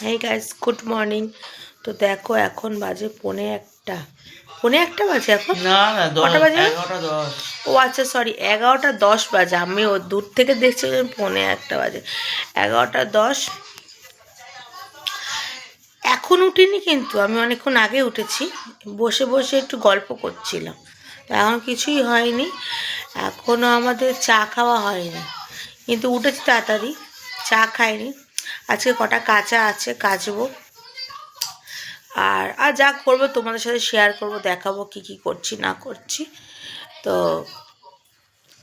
Hey guys, good morning. তো দেখো এখন বাজে পৌনে একটা বাজে এখন। না না কটা বাজে? 11:10। ও আচ্ছা, সরি, 11টা 10 বাজে। আমি ও দূর থেকে দেখছি যে পৌনে 1 বাজে। 11টা 10। এখন উঠিনি, কিন্তু আমি অনেকক্ষণ আগে উঠেছি। বসে বসে একটু গল্প করছিলাম। তো এখন কিছুই হয়নি, এখনও আমাদের চা খাওয়া হয়নি, কিন্তু উঠেছি তাড়াতাড়ি। চা খাইনি। আজকে কটা কাঁচা আছে, কাচবো। আর আর যা করবো তোমাদের সাথে শেয়ার করব, দেখাবো কি কি করছি না করছি। তো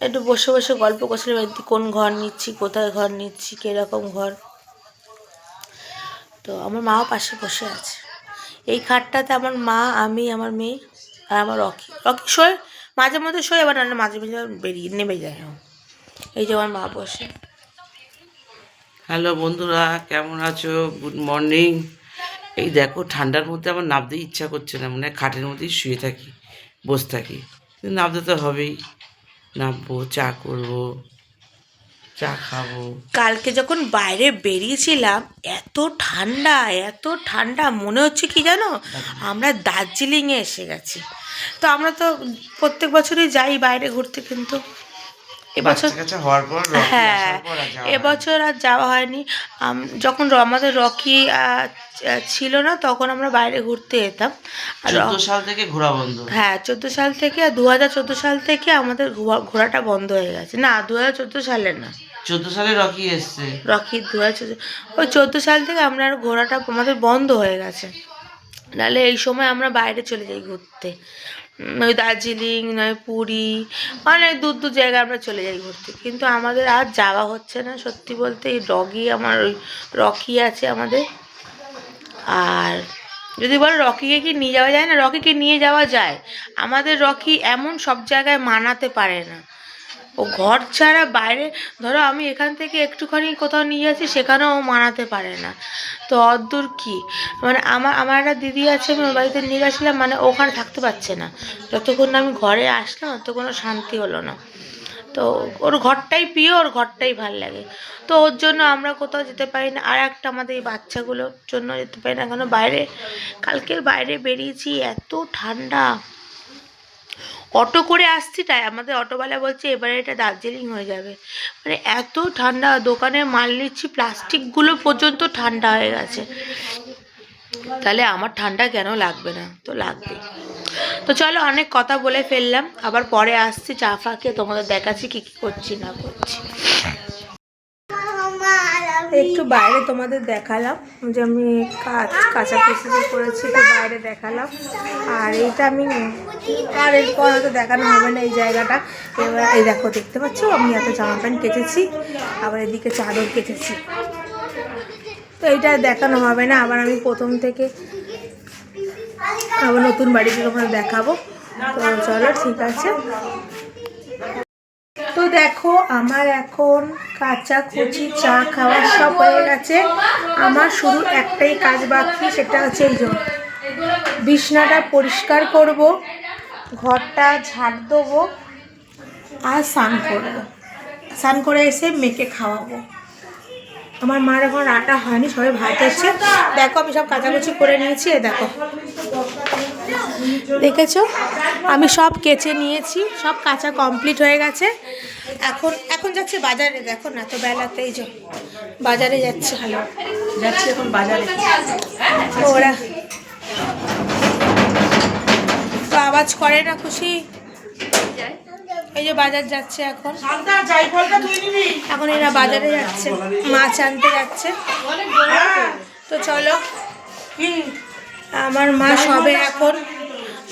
একটু বসে বসে গল্প করছিলাম, কোন ঘর নিচ্ছি, কোথায় ঘর নিচ্ছি, কীরকম ঘর। তো আমার মাও পাশে বসে আছে। এই খাটটাতে আমার মা, আমি, আমার মেয়ে আর আমার রকি শোয়। মাঝে মধ্যে শোয়, আবার না মাঝে মাঝে বেরিয়ে নেমে যায়। এই যে আমার মা বসে। হ্যালো বন্ধুরা, কেমন আছো? Good morning. এই দেখো, ঠান্ডার মধ্যে আমার নামতে ইচ্ছা করছে না, মানে খাটের মধ্যেই শুয়ে থাকি, বসে থাকি। কিন্তু নামতে তো হবেই। নামবো, চা করবো, চা খাবো। কালকে যখন বাইরে বেরিয়েছিলাম, এত ঠান্ডা, এত ঠান্ডা, মনে হচ্ছে কি জানো, আমরা দার্জিলিংয়ে এসে গেছি। তো আমরা তো প্রত্যেক বছরই যাই বাইরে ঘুরতে, কিন্তু এবছর, বাচ্চা কাচ্চা হওয়ার পর, রকি হ্যাঁ, আসার পর আর যাওয়া হয়নি। এবছর আর যাওয়া হয়নি। যখন আমাদের রকি ছিল না, তখন আমরা বাইরে ঘুরতে যেতাম। আর 14 সাল থেকে ঘোরা বন্ধ। হ্যাঁ, 14 সাল থেকে, আর 2014 সাল থেকে আমাদের ঘোরাটা বন্ধ হয়ে গেছে। না, 2014 সালে না, 14 সালে রকি এসছে। রকি 2014, ওই 14 সাল থেকে আমরা আর ঘোরাটা আমাদের বন্ধ হয়ে গেছে। নাহলে এই সময় আমরা বাইরে চলে যাই ঘুরতে। ওই দার্জিলিং নয় পুরী, অনেক দূর দূর জায়গায় আমরা চলে যাই ঘুরতে, কিন্তু আমাদের আর যাওয়া হচ্ছে না। সত্যি বলতে এই আমার ওই রকি আছে আমাদের। আর যদি বলো রকিকে কি নিয়ে যাওয়া যায় না, রকিকে নিয়ে যাওয়া যায়। আমাদের রকি এমন সব জায়গায় মানাতে পারে না। ও ঘর ছাড়া বাইরে, ধরো আমি এখান থেকে একটুখানি কোথাও নিয়ে যাচ্ছি, সেখানেও ও মানাতে পারে না। তো অদ্দূর কি, মানে আমার একটা দিদি আছে, আমি ওর বাড়িতে নিয়ে গেছিলাম, মানে ওখানে থাকতে পারছে না। যতক্ষণ না আমি ঘরে আসলাম, ততক্ষণ শান্তি হলো না। তো ওর ঘরটাই প্রিয়, ওর ঘরটাই ভাল লাগে। তো ওর জন্য আমরা কোথাও যেতে পারি না। আর একটা আমাদের এই বাচ্চাগুলোর জন্য যেতে পারি না, কেন বাইরে, কালকের বাইরে বেরিয়েছি, এত ঠান্ডা। অটো করে আসছি, তাই আমাদের অটোওয়ালা বলছে এবারে এটা দার্জিলিং হয়ে যাবে। মানে এত ঠান্ডা, দোকানে মাল নিচ্ছি, প্লাস্টিকগুলো পর্যন্ত ঠান্ডা হয়ে গেছে। তাহলে আমার ঠান্ডা কেন লাগবে না? তো লাগবে। তো চলো, অনেক কথা বলে ফেললাম, আবার পরে আসছি চা ফাঁকে, তোমাদের দেখাচ্ছি কি কি করছি না করছি। একটু বাইরে তোমাদের দেখালাম যে আমি কাঁচা কুচি করেছি, তো বাইরে দেখালাম। আর এইটা আমি, আর এরপর হয়তো দেখানো হবে না এই জায়গাটা। এবার এই দেখো, দেখতে পাচ্ছ আমি এত জামা প্যান্ট কেচেছি, আবার এদিকে চাদর কেচেছি। তো এইটা দেখানো হবে না, আবার আমি প্রথম থেকে আবার নতুন বাড়িতে তোমাদের দেখাবো। তো চলো, ঠিক আছে। তো দেখো, আমার এখন কাঁচা কুচি চা খাওয়া সব হয়ে গেছে। আমার শুধু একটাই কাজ বাকি, সেটা হচ্ছে এই যে বিছনাটা পরিষ্কার করব, ঘরটা ঝাড় দেবো, আর স্নান করবো। স্নান করে এসে মেয়েকে খাওয়াবো। আমার মার এখন রান্না হয়নি, সবাই ভাত হচ্ছে। দেখো আমি সব কাচাকুচি করে নিয়েছি, দেখো, দেখেছো আমি সব কেচে নিয়েছি, সব কাঁচা কমপ্লিট হয়ে গেছে। এখন যাচ্ছে বাজারে, দেখো না, তো বেলাতেই যে বাজারে যাচ্ছে। হ্যালো, যাচ্ছি এখন বাজারে। তো ওরা তো আওয়াজ করে না, খুশি। এই যে বাজার যাচ্ছে এখন এরা বাজারে যাচ্ছে, মাছ আনতে যাচ্ছে। তো চলো, আমার মা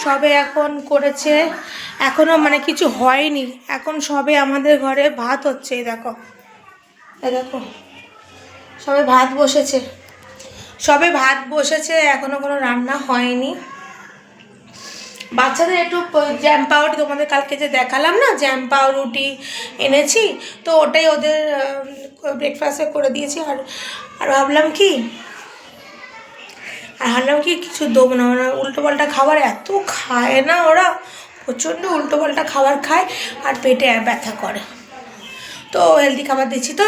সবে এখন করেছে, এখনো মানে কিছু হয়নি, এখন সবে আমাদের ঘরে ভাত হচ্ছে। এই দেখো সবে ভাত বসেছে, এখনো কোনো রান্না হয়নি। বাচ্চাদের একটু জ্যাম পাউরুটি, তোমাদের কালকে যে দেখালাম না, জ্যাম পাউরুটি এনেছি, তো ওটাই ওদের ব্রেকফাস্টে করে দিয়েছি। আর ভাবলাম কি কিছু দেবো না, মানে উল্টোপাল্টা খাবার এত খায় না ওরা, প্রচণ্ড উল্টোপাল্টা খাবার খায়, আর পেটে ব্যথা করে। তো হেলদি খাবার দিচ্ছি। তো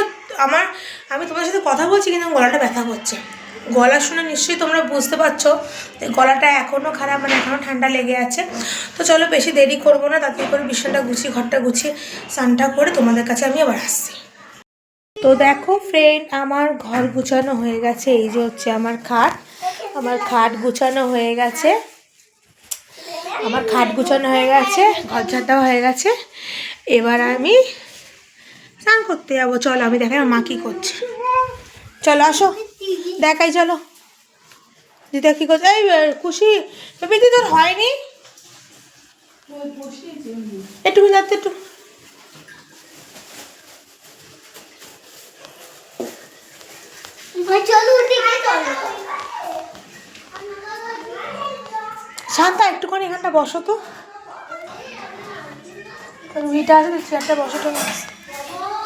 আমি তোমাদের সাথে কথা বলছি, কিন্তু গলাটা ব্যথা করছে। গলা শুনে নিশ্চয়ই তোমরা বুঝতে পারছো যে গলাটা এখনও খারাপ, মানে এখনও ঠান্ডা লেগে আছে। তো চলো বেশি দেরি করবো না, তাড়াতাড়ি করে বিছানাটা গুছিয়ে ঘরটা গুছিয়ে স্নানটা করে তোমাদের কাছে আমি আবার আসছি। তো দেখো ফ্রেন্ড, আমার ঘর গুছানো হয়ে গেছে। এই যে হচ্ছে আমার খাট গুছানো হয়ে গেছে, ঘর ঝাড়টাও হয়ে গেছে। এবার আমি স্নান করতে যাবো। চলো আমি দেখাই আমার মা কী করছে। চলো আসো দেখাই, চলো দিদা কী করছে। এই খুশি বেবি তোর হয়নি, একটু যাতে একটু শান্তা একটুখানি এখানটা বসো তো, রুহিটা আছে তো চেয়ারটা বসো তো।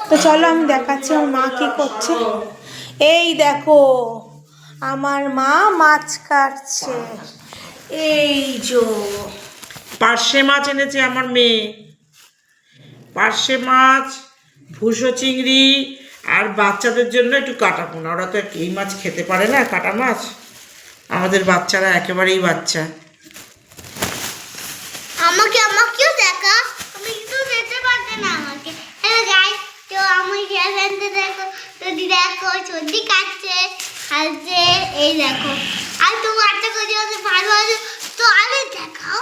তো চলো আমি দেখাচ্ছি আমার মা কী করছে। এই দেখো আমার মা মাছ কাটছে। এই যো পার্শে মাছ এনেছে আমার মেয়ে, পার্শে মাছ, ভুসো চিংড়ি, আর বাচ্চাদের জন্য একটু কাটা পোনা। ওরা তো এই মাছ খেতে পারে না, কাটা মাছ। আমাদের বাচ্চারা একেবারেই বাচ্চা। আমাকেও দেখা, আমি কিন্তু যেতে পারতে না আমাকে। হ্যালো গাইস, তো আমি খেলতে দেখো, তো দেখো সর্দি কাটছে, হালছে, এই দেখো। আর তুমি আটটা করে যদি ভালো আছে তো আরে দেখাও,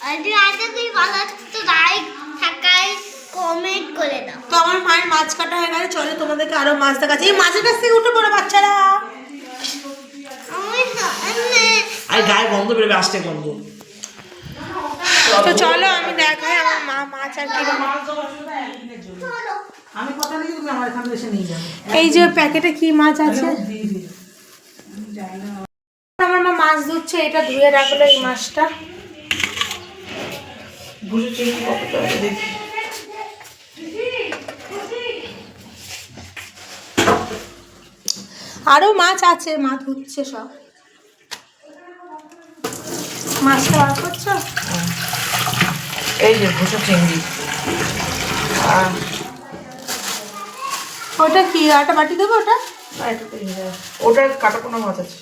আর যদি আটটা করে ভালো আছে তো লাইক থাকায় কমেন্ট করে দাও। তো আমার মায়ের মাছ কাটা হয়ে গেছে, চলো তোমাদেরকে আরো মাছ দেখাচ্ছি। এই মাছের কাছ থেকে উঠে পড়ো বাচ্চারা। আর গায়ে গন্ধ বেরোবে, আসতে গন্ধ। তো চলো আমি দেখাই আমার মা মাছ আর কি। এই যে প্যাকেটে কি মাছ আছে, আমার মা মাছ ধুচ্ছে, এটা ধুয়ে রাখলো এই মাছটা। আরো মাছ আছে, মা ধুচ্ছে সব। মাছটা বার করছো? এই যে ভুসো চিংড়ি। ওটা কি আটা বাটি দেবো? ওটা ওটা কাটা পোনা মাছ আছে,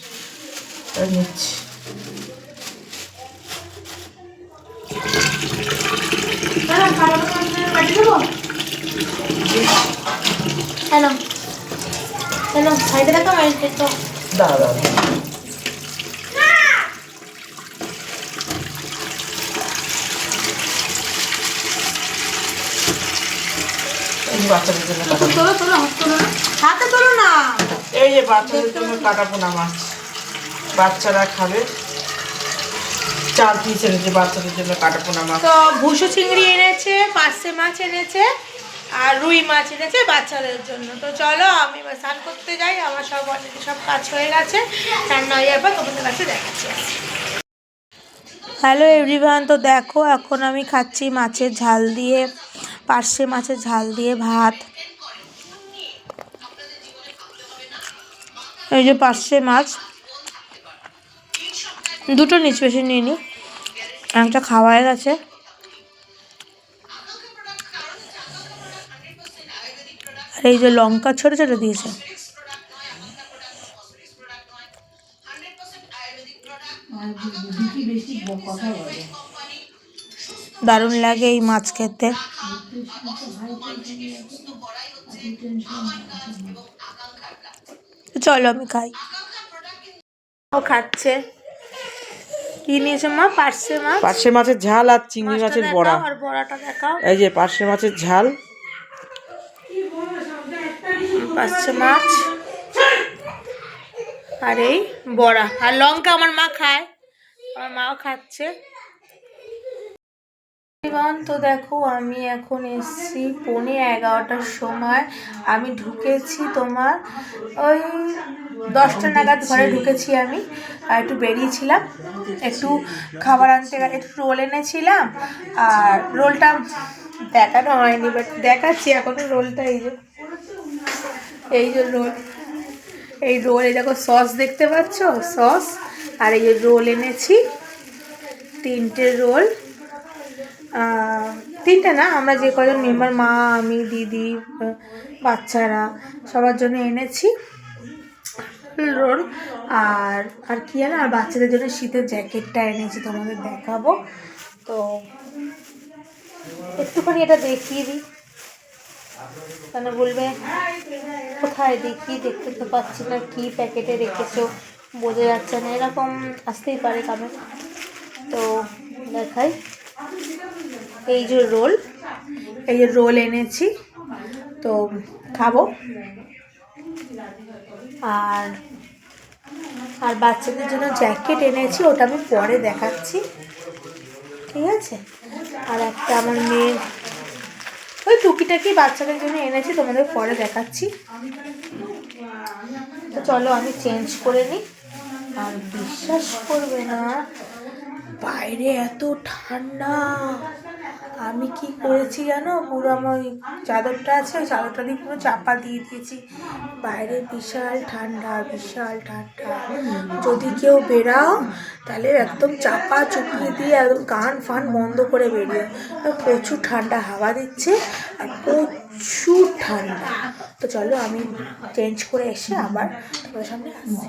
তাই নিচ্ছি। বাটি দেবো? হ্যালো হ্যালো, সাইডে রাখো, মাইকে তো দাঁড়া বাচ্চাদের জন্য কাটা। তোলো তোলো, হাত তোলো না, হাতে তোলো না। এই যে বাচ্চাদের জন্য কাটা পোনা মাছ, বাচ্চারা খাবে। 4 পিস এনেছে বাচ্চাদের জন্য কাটা পোনা মাছ। তো ভুসো চিংড়ি এনেছে, পার্শে মাছ এনেছে, আর রুই মাছ এনেছে বাচ্চাদের জন্য। তো চলো আমি স্নান করতে যাই, আমার সব অলরেডি সব কাজ হয়ে গেছে। রান্না হয়ে যাবে, তোমাদের কাছে দেখাচ্ছি। হ্যালো এভরিওয়ান, তো দেখো এখন আমি খাচ্ছি মাছের ঝাল দিয়ে, পার্শে মাছের ঝাল দিয়ে ভাত। এই যে পার্শে মাছ দুটো নিচ বেশি নিয়ে নি, একটা খাওয়া হয়ে গেছে। আর এই যে লঙ্কা ছোটো ছোটো দিয়েছে। দারুণ লাগে এই মাছ খেতে। চলো আমি খাই। ও খাচ্ছে। কি নিয়েছো মা? পার্শে মাছ, পার্শে মাছের ঝাল আর চিংড়ি মাছের বড়া। আর বড়াটা দেখাও। এই যে পার্শে মাছের ঝাল, পার্শে মাছ আর এই বড়া, আর লঙ্কা আমার মা খায়, আমার মাও খাচ্ছে। তো দেখো আমি এখন এসছি 11:15টার সময়। আমি ঢুকেছি তোমার ওই 10টা নাগাদ ঘরে ঢুকেছি আমি। আর একটু বেরিয়েছিলাম, একটু খাবার আনতে, একটু রোল এনেছিলাম। আর রোলটা দেখানো হয়নি, বাট দেখাচ্ছি এখনো রোলটা। এই যে রোল, এই রোল, এই দেখো সস দেখতে পাচ্ছ, সস। আর এই যে রোল এনেছি, 3টে রোল। 3টে না, আমরা যে কজন মেম্বার, মা, আমি, দিদি, বাচ্চারা, সবার জন্য এনেছি। রোল। আর আর কি জানো, আর বাচ্চাদের জন্য শীতের জ্যাকেটটা এনেছি, তোমাদের দেখাবো। তো একটুখানি এটা দেখিয়ে দিই, কেন বলবে কোথায় দেখি, দেখতে তো পাচ্ছি না, কি প্যাকেটে রেখেছো বোঝা যাচ্ছে না, এরকম আসতেই পারে কামে। তো দেখাই, এই যে রোল, এই যে রোল এনেছি, তো খাবো। আর আর বাচ্চাদের জন্য জ্যাকেট এনেছি, ওটা আমি পরে দেখাচ্ছি, ঠিক আছে। আর একটা আমার মেয়ের ওই টুকিটাকি বাচ্চাদের জন্য এনেছি, তোমাদের পরে দেখাচ্ছি। তো চলো আমি চেঞ্জ করে নিই। আর বিশ্বাস করবে না, বাইরে এত ঠান্ডা, আমি কি করেছি জানো, পুরো আমার ওই চাদরটা আছে, ওই চাদরটা দিয়ে পুরো চাপা দিয়ে দিয়েছি। বাইরে বিশাল ঠান্ডা, বিশাল ঠান্ডা, যদি কেউ বেরাও তাহলে একদম চাপা চুপিয়ে দিয়ে একদম কান ফান বন্ধ করে বেরিয়ে। প্রচুর ঠান্ডা হাওয়া দিচ্ছে আর প্রচুর ঠান্ডা। তো চলো আমি চেঞ্জ করে এসে আবার তোমাদের সামনে আসছি।